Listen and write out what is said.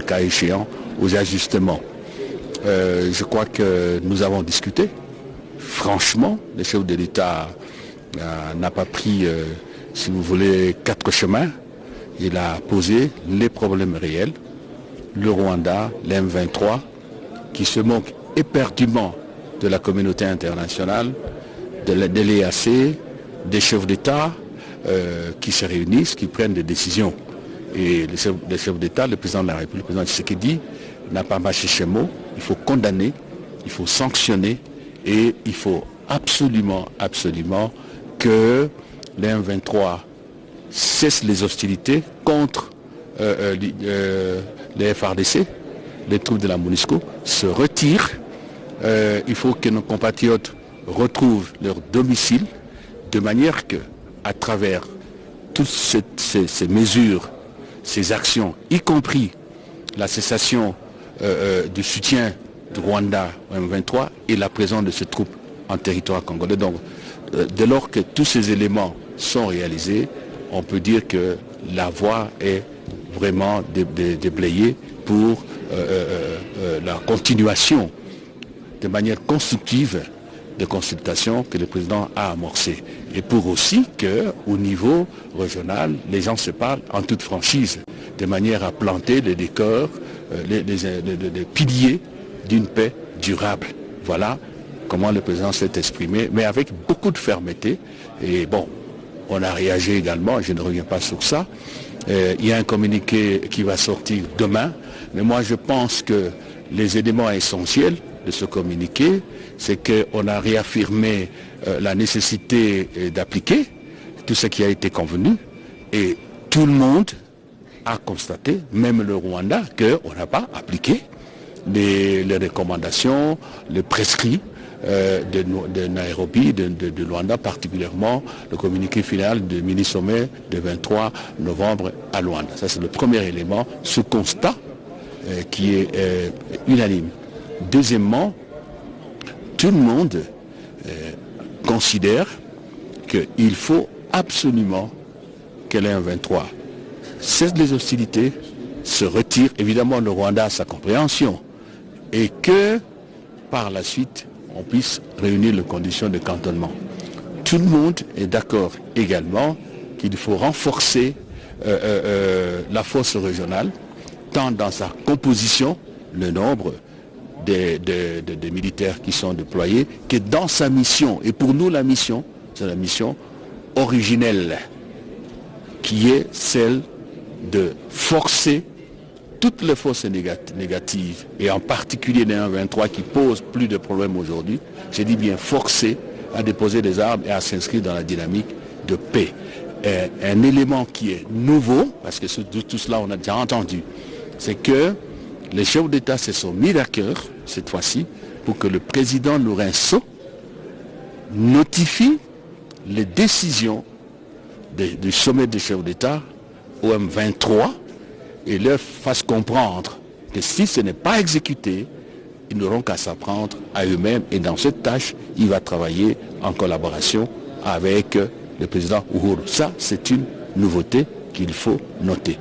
cas échéant, aux ajustements. Je crois que nous avons discuté. Franchement, le chef de l'État n'a pas pris, si vous voulez, 4 chemins. Il a posé les problèmes réels. Le Rwanda, l'M23, qui se moque éperdument de la communauté internationale, de l'EAC, des chefs d'État qui se réunissent, qui prennent des décisions. Et le chef d'État, le président de la République, le président Tshisekedi, n'a pas mâché ses mots. Il faut condamner, il faut sanctionner et il faut absolument que l'M23 cesse les hostilités contre les FARDC, les troupes de la MONUSCO, se retirent. Il faut que nos compatriotes retrouvent leur domicile de manière que, à travers toutes ces mesures, ces actions, y compris la cessation du soutien du Rwanda au M23 et la présence de ces troupes en territoire congolais. Donc, dès lors que tous ces éléments sont réalisés, on peut dire que la voie est vraiment déblayée pour la continuation de manière constructive des consultations que le président a amorcées. Et pour aussi qu'au niveau régional, les gens se parlent en toute franchise, de manière à planter les décors, les piliers d'une paix durable. Voilà comment le président s'est exprimé, mais avec beaucoup de fermeté. Et bon, on a réagi également, je ne reviens pas sur ça. Il y a un communiqué qui va sortir demain, mais moi je pense que les éléments essentiels de ce communiqué, c'est qu'on a réaffirmé la nécessité d'appliquer tout ce qui a été convenu, et tout le monde a constaté, même le Rwanda, qu'on n'a pas appliqué les recommandations, les prescrits de Nairobi, de Luanda, particulièrement le communiqué final du mini-sommet du 23 novembre à Luanda. Ça, c'est le premier élément, ce constat qui est unanime. Deuxièmement, tout le monde considère qu'il faut absolument que l'M23 cesse les hostilités, se retire. Évidemment, le Rwanda a sa compréhension, et que par la suite, on puisse réunir les conditions de cantonnement. Tout le monde est d'accord également qu'il faut renforcer la force régionale, tant dans sa composition, le nombre des militaires qui sont déployés, que dans sa mission. Et pour nous, la mission, c'est la mission originelle, qui est celle de forcer toutes les forces négatives, et en particulier les 1-23 qui posent plus de problèmes aujourd'hui, je dis bien forcer à déposer des armes et à s'inscrire dans la dynamique de paix. Un élément qui est nouveau, parce que tout cela on a déjà entendu, c'est que les chefs d'État se sont mis d'accord, cette fois-ci, pour que le président Lourenço notifie les décisions du sommet des chefs d'État au M23 et leur fasse comprendre que si ce n'est pas exécuté, ils n'auront qu'à s'apprendre à eux-mêmes, et dans cette tâche, il va travailler en collaboration avec le président Uhuru. Ça, c'est une nouveauté qu'il faut noter.